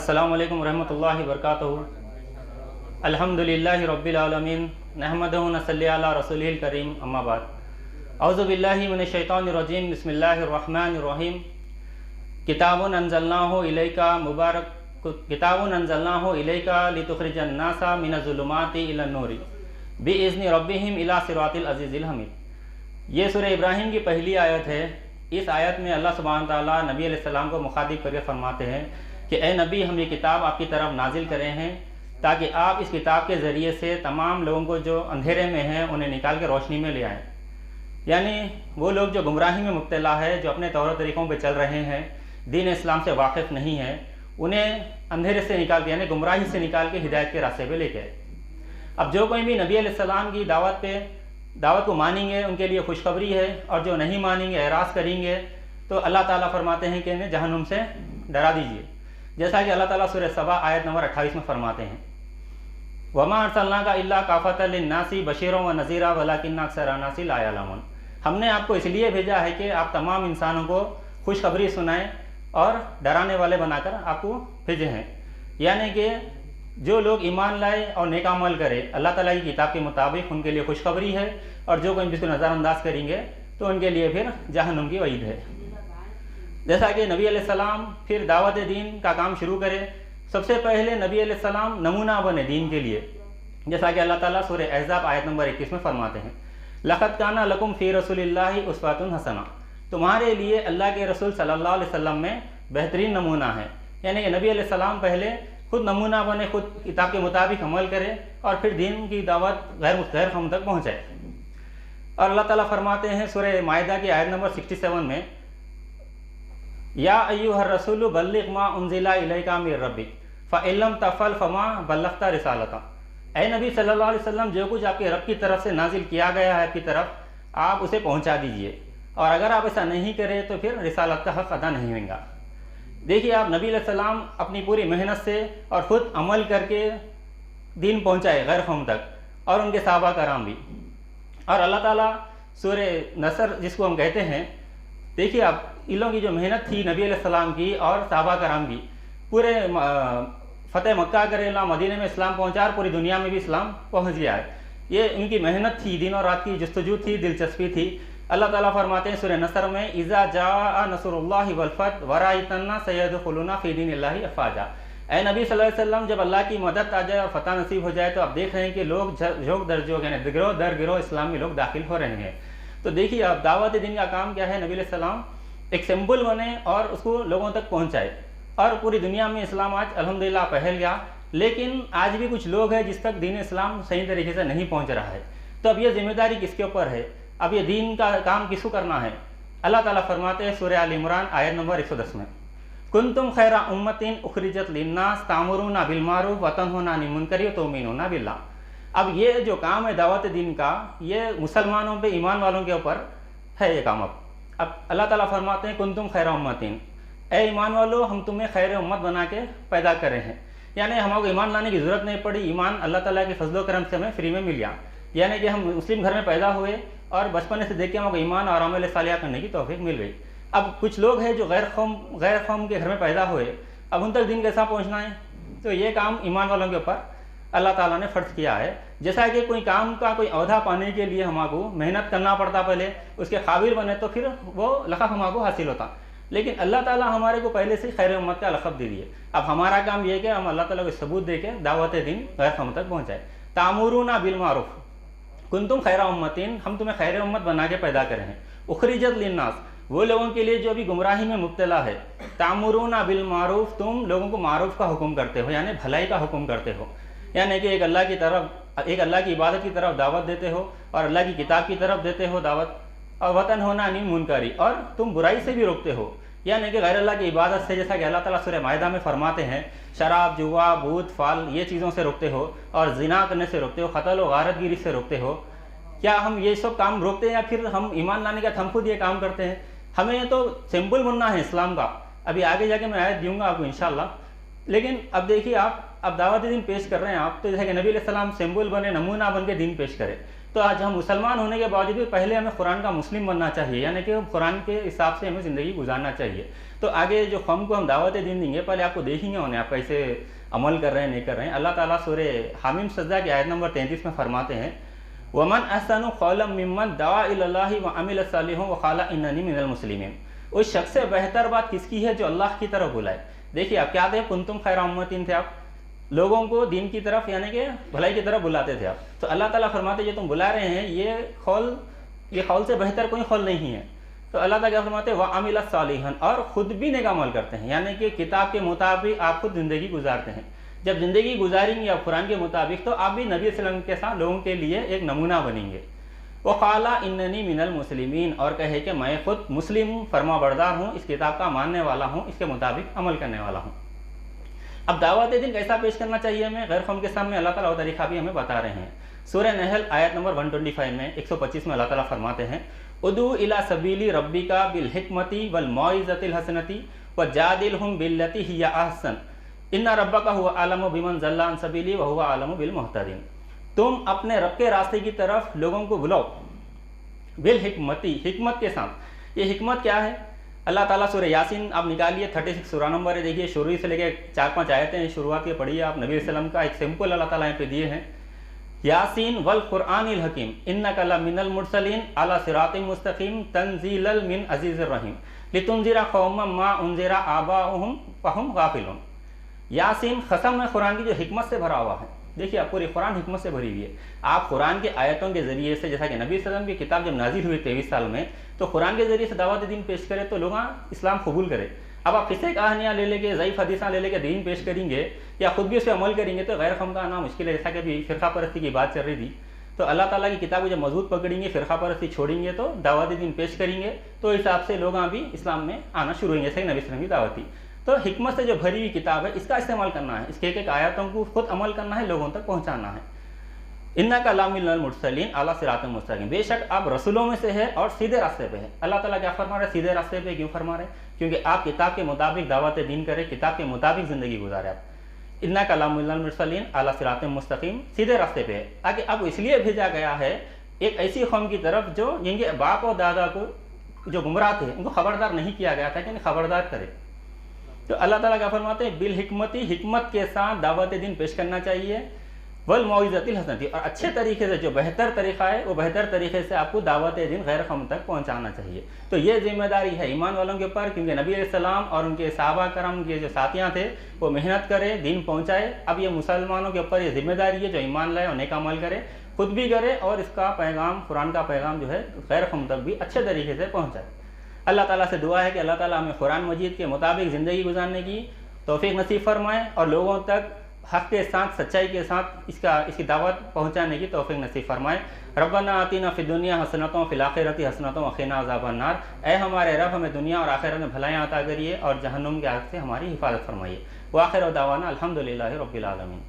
अस्सलामु अलैकुम रहमतुल्लाहि वबरकातुहू। अल्हम्दुलिल्लाहि रब्बिल आलमीन नहमदुहु व नसल्ली अला रसूलिल करीम अम्मा बाद। औज़ु बिल्लाहि मिनश शैतानिर रजीम बिस्मिल्लाहिर रहमानिर रहीम। किताबुन अंज़लनाहु इलैका लितुख़रिजन नासा मिनज़-ज़ुलुमाति इलन नूरि बिइज़्नि रब्बिहिम इला सिरातिल अज़ीज़िल हमीद। ये सूरह इब्राहिम की पहली आयत है। इस आयत में अल्लाह सुब्हानहू तआला नबी अलैहिस्सलाम को मुखातिब करके फरमाते हैं कि ए नबी, हम ये किताब आपकी तरफ नाजिल करे हैं ताकि आप इस किताब के ज़रिए से तमाम लोगों को जो अंधेरे में हैं उन्हें निकाल के रोशनी में ले आएँ। यानी वो लोग जो गुमराही में मुब्तला है, जो अपने तौर तरीक़ों पर चल रहे हैं, दीन इस्लाम से वाकिफ़ नहीं है, उन्हें अंधेरे से निकाल के यानी गुमराही से निकाल के हिदायत के रास्ते पे लेके आए। अब जो कोई भी नबी अलैहिस्सलाम की दावत को मानेंगे उनके लिए खुशखबरी है, और जो नहीं मानेंगे, एराज़ करेंगे, तो अल्लाह ताला फरमाते हैं कि इन्हें जहन्नुम से डरा दीजिए। जैसा कि अल्लाह ताला सूरह सबा आयत नंबर 28 में फरमाते हैं, वमा अरसलनाका इल्ला काफ़तल लिन्नासी बशीरन व नज़ीरा वलाकिन्ना अक्सरन नासी ला यअलमून। हमने आपको इसलिए भेजा है कि आप तमाम इंसानों को खुशखबरी सुनाएं और डराने वाले बनाकर आपको भेजे हैं। यानी कि जो लोग ईमान लाए और नेक अमल करे अल्लाह ताला की किताब के मुताबिक, उनके लिए खुशखबरी है, और जो कोई इसको नज़रअंदाज करेंगे तो उनके लिए फिर जहन्नुम की वईद है। जैसा कि नबी अलैहिस्सलाम फिर दावत दीन का काम शुरू करे, सबसे पहले नबी अलैहिस्सलाम नमूना बने दीन के लिए। जैसा कि अल्लाह ताला सूरह अहज़ाब आयत नंबर 21 में फरमाते हैं, लक़द काना लकुम फ़ी रसूलिल्लाहि उस्वतुन हसना। तुम्हारे लिए अल्लाह के रसूल सल्लल्लाहु अलैहि वसल्लम में बेहतरीन नमूना है। यानी कि नबी अलैहिस्सलाम पहले खुद नमूना बने, खुद किताब के मुताबिक अमल करे और फिर दीन की दावत गैर कौम तक पहुँचाए। और अल्लाह ताला फरमाते हैं सूरह माइदा की आयत नंबर 67 में, या अय्युहर रसूलु बल्लिग़ मा उन्ज़िला इलैका मिर रब्बिक फ़इल्लम तफ़अल फ़मा बल्लग़्ता रिसालता। ऐ नबी सल्लल्लाहु अलैहि वसल्लम, जो कुछ आपके रब की तरफ से नाजिल किया गया है आपकी तरफ, आप उसे पहुंचा दीजिए, और अगर आप ऐसा नहीं करें तो फिर रिसालत का हक़ अदा नहीं होगा। देखिए, आप नबी अलैहिस्सलाम अपनी पूरी मेहनत से और ख़ुद अमल करके दीन पहुँचाए गैर कौम तक, और उनके सहाबा कराम भी। और अल्लाह ताला सूरह नसर जिसको हम कहते हैं, देखिए आप इन लोगों की जो मेहनत थी नबी अलैहिस्सलाम की और सहाबा कराम की, पूरे फ़तेह मक्का करेला मदीने में इस्लाम पहुँचा और पूरी दुनिया में भी इस्लाम पहुँच गया है। ये उनकी मेहनत थी, दिन और रात की जस्तजू थी, दिलचस्पी थी। अल्लाह ताला फरमाते हैं सूरह नसर में, इज़ा जाअ नसरुल्लाहि वल फ़त्ह व रअयतन्नास यदख़ुलूना फ़ी दीनिल्लाहि अफ़वाजा। ऐ नबी सल्लल्लाहु अलैहि वसल्लम, जब अल्लाह की मदद आ जाए और फ़तह नसीब हो जाए तो आप देख रहे हैं कि लोग झोंक दर झोंक यानी गिरोह दर गिरोह इस्लाम में लोग दाखिल हो रहे हैं। तो देखिए आप दावत दीन का काम क्या है, नबी अलैहिस्सलाम एक सिंबल बने और उसको लोगों तक पहुँचाए, और पूरी दुनिया में इस्लाम आज अल्हम्दुलिल्लाह फैल गया। लेकिन आज भी कुछ लोग हैं जिस तक दीन इस्लाम सही तरीके से नहीं पहुँच रहा है। तो अब ये जिम्मेदारी किसके ऊपर है, अब ये दीन का काम किसको करना है? अल्लाह ताला फरमाते हैं सूरह आल इमरान आयत नंबर 110 में, कुंतुम खैरा उम्मतिन उखरिजत लिन्नास तामुरूना बिल मारूफ व तन्हौना अनिल मुनकरी व तु'मिनूना बिल्लाह। अब ये जो काम है दावत दीन का, ये मुसलमानों पे, ईमान वालों के ऊपर है ये काम। अब अल्लाह ताला फरमाते हैं, कुंतुम खैरा उम्मतिन, ए ईमान वालों, हम तुम्हें खैर उम्मत बना के पैदा करे हैं। यानी हमको ईमान लाने की ज़रूरत नहीं पड़ी, ईमान अल्लाह ताला के फजलो करम से हमें फ्री में मिल गया। यानी कि हम मुस्लिम घर में पैदा हुए और बचपन से देख के हमको ईमान और अमल सालिहा करने की तौफीक मिल गई। अब कुछ लोग हैं जो गैर कौम के घर में पैदा हुए, अब उन तक दीन कैसा पहुँचना है? तो ये काम ईमान वालों के ऊपर अल्लाह ताला ने फ़र्ज़ किया है। जैसा कि कोई काम का कोई ओहदा पाने के लिए हमको मेहनत करना पड़ता, पहले उसके काबिल बने तो फिर वो लक़ब हमको हासिल होता। लेकिन अल्लाह ताला हमारे को पहले से खैर उम्मत का लक़ब दे दिए। अब हमारा काम ये कि हम अल्लाह ताला को सबूत दे के दावत दीन गैर कौम तक पहुँचाए। तामुरूना बिल मारूफ कुंतुम खैरा उम्मतिन, हम तुम्हें खैर उम्मत बना के पैदा करे हैं। उखरिजत लिन्नास, वो लोगों के लिए जो अभी गुमराही में मुब्तला है। तामुरूना बिल मारूफ, तुम लोगों को मारूफ का हुक्म करते हो, यानी भलाई का हुक्म करते हो। यानी कि एक अल्लाह की इबादत की तरफ दावत देते हो और अल्लाह की किताब की तरफ देते हो दावत, और वतन होना अनिल मुनकरी, और तुम बुराई से भी रोकते हो। यानी कि गैर अल्लाह की इबादत से, जैसा कि अल्लाह ताला सूरह माइदा में फरमाते हैं, शराब, जुआ, भूत, फाल, ये चीज़ों से रोकते हो, और जिना करने से रोकते हो, क़त्ल व गारतगिरी से रोकते हो। क्या हम ये सब काम रोकते हैं या फिर हम ईमान लाने का हम खुद ये काम करते हैं? हमें तो सिंबल बनना है इस्लाम का। अभी आगे जाके मैं आयत दूंगा आपको इंशाअल्लाह। लेकिन अब देखिए, आप अब दावत दीन पेश कर रहे हैं आप, तो जैसे कि नबी अलैहिस्सलाम सिंबल बने, नमूना बन के दीन पेश करें। तो आज हम मुसलमान होने के बावजूद पहले हमें कुरान का मुस्लिम बनना चाहिए, यानी कि कुरान के हिसाब से हमें ज़िंदगी गुजारना चाहिए। تو آگے جو قوم کو ہم دعوت دین دیں گے پہلے آپ کو دیکھیں گے انہیں آپ کیسے عمل کر رہے ہیں نہیں کر رہے ہیں۔ اللہ تعالیٰ سورہ حامیم سجدہ کی آیت نمبر 33 میں فرماتے ہیں وَمَنْ أَحْسَنُ قَوْلًا مِّمَّنْ دَعَا إِلَى اللَّهِ وَعَمِلَ صَالِحًا وَقَالَ إِنَّنِي مِنَ الْمُسْلِمِينَ۔ اس شخص سے بہتر بات کس کی ہے جو اللہ کی طرف بلائے۔ دیکھیے آپ کیا تھے، کنتم خیر امتین تھے، آپ لوگوں کو دین کی طرف یعنی کہ بھلائی کی طرف بلاتے تھے آپ، تو اللہ تعالیٰ فرماتے جو تم بلا رہے ہیں یہ قول سے بہتر کوئی قول نہیں ہے۔ تو اللہ تعالیٰ کیا فرماتے ہیں وَعَمِلَ صَالِحًا، اور خود بھی نیک عمل کرتے ہیں، یعنی کہ کتاب کے مطابق آپ خود زندگی گزارتے ہیں۔ جب زندگی گزاریں گے آپ قرآن کے مطابق تو آپ بھی نبی صلی اللہ علیہ وسلم کے ساتھ لوگوں کے لیے ایک نمونہ بنیں گے۔ وَقَالَ إِنَّنِي مِنَ الْمُسْلِمِينَ، اور کہے کہ میں خود مسلم ہوں، فرما بردار ہوں، اس کتاب کا ماننے والا ہوں، اس کے مطابق عمل کرنے والا ہوں۔ اب دعوت دین کیسا پیش کرنا چاہیے ہمیں غیر قوم کے سامنے، اللہ تعالیٰ وہ طریقہ بھی ہمیں بتا رہے ہیں۔ سورہ نحل آیت نمبر 125 میں 125 میں اللہ تعالیٰ فرماتے ہیں ادعو الی سبیل ربک بالحکمۃ والموعظۃ الحسنۃ وجادلہم باللتی ہی احسن ان ربک هو اعلم بمن ضل عن سبیلہ وهو اعلم بالمہتدین۔ تم اپنے رب کے راستے کی طرف لوگوں کو بلاؤ بالحکمت، حکمت کے ساتھ۔ یہ حکمت کیا ہے؟ اللہ تعالیٰ سورہ یاسین آپ نکالیے 36 سورہ نمبر ہے، دیکھیے شروع سے لے کے 4-5 آیتیں ہیں، شروعات کے پڑھیے آپ، نبی صلی اللہ علیہ وسلم کا ایک سمپل اللہ تعالیٰ یہاں پہ دیے ہیں یاسین والقرآن الحکیم انک لمن المرسلین علی صراط مستقیم تنزیلا من عزیز الرحیم لتنذر قوما ما انذر آباؤہم فہم غافلون۔ یاسین قسم ہے قرآن کی جو حکمت سے بھرا ہوا ہے۔ دیکھیے آپ پوری قرآن حکمت سے بھری ہوئی ہے۔ آپ قرآن کے آیتوں کے ذریعے سے، جیسا کہ نبی صلی اللہ علیہ وسلم کی کتاب جب نازل ہوئی 23 سال میں، تو قرآن کے ذریعے سے دعوت دین پیش کرے تو لوگ اسلام قبول کرے۔ اب آپ قصے کہانیاں لے لے کے، ضعیف حدیثاں لے لے کے دین پیش کریں گے یا خود بھی اس پہ عمل کریں گے تو غیر قوم کا آنا مشکل ہے۔ جیسا کہ ابھی فرقہ پرستی کی بات چل رہی تھی، تو اللہ تعالیٰ کی کتاب کو جب مضبوط پکڑیں گے، فرقہ پرستی چھوڑیں گے تو دعوت دین پیش کریں گے تو اس حساب سے لوگ بھی اسلام میں آنا شروع ہوئیں گے، جیسے کہ نبی صلی اللہ علیہ وسلم کی دعوت تھی۔ تو حکمت سے جو بھری ہوئی کتاب ہے اس کا استعمال کرنا ہے، اس کے ایک آیاتوں کو خود عمل کرنا ہے، لوگوں تک پہنچانا ہے۔ انک لمن المرسلین علی صراط مستقیم، بے شک آپ رسولوں میں سے ہے اور سیدھے راستے پہ ہے۔ اللہ تعالیٰ کیا فرما رہے ہیں؟ سیدھے راستے پہ کیوں فرما رہے ہیں؟ کیونکہ آپ کتاب کے مطابق دعوت دین کریں، کتاب کے مطابق زندگی گزارے آپ۔ انک لمن المرسلین علی صراط مستقیم، سیدھے راستے پہ ہے۔ آگے اب اس لیے بھیجا گیا ہے ایک ایسی قوم کی طرف جو ان کے باپ اور دادا کو جو گمراہ تھے ان کو خبردار نہیں کیا گیا تھا کہ انہیں خبردار کرے۔ تو اللہ تعالیٰ کیا فرماتے ہیں؟ بالحکمت، حکمت کے ساتھ دعوت دین پیش کرنا چاہیے، والموعظۃ الحسنۃ، اور اچھے طریقے سے، جو بہتر طریقہ ہے وہ بہتر طریقے سے آپ کو دعوت دین غیر قوم تک پہنچانا چاہیے۔ تو یہ ذمہ داری ہے ایمان والوں کے اوپر، کیونکہ نبی علیہ السلام اور ان کے صحابہ کرام کے جو ساتھیاں تھے وہ محنت کرے، دین پہنچائے۔ اب یہ مسلمانوں کے اوپر یہ ذمہ داری ہے جو ایمان لائے اور نیک عمل کرے، خود بھی کرے اور اس کا پیغام، قرآن کا پیغام جو ہے غیر قوم تک بھی اچھے طریقے سے پہنچائے۔ اللہ تعالیٰ سے دعا ہے کہ اللہ تعالیٰ ہمیں قرآن مجید کے مطابق زندگی گزارنے کی توفیق نصیب فرمائے اور لوگوں تک حق کے ساتھ، سچائی کے ساتھ اس کی دعوت پہنچانے کی توفیق نصیب فرمائے۔ ربنا آتینا فی الدنیا حسنۃ وفی الآخرۃ حسنۃ وقنا عذاب النار، اے ہمارے رب ہمیں دنیا اور آخرت میں بھلائیاں عطا کریے اور جہنم کے آگ سے ہماری حفاظت فرمائیے۔ وآخر دعوانا الحمدللہ رب العالمین۔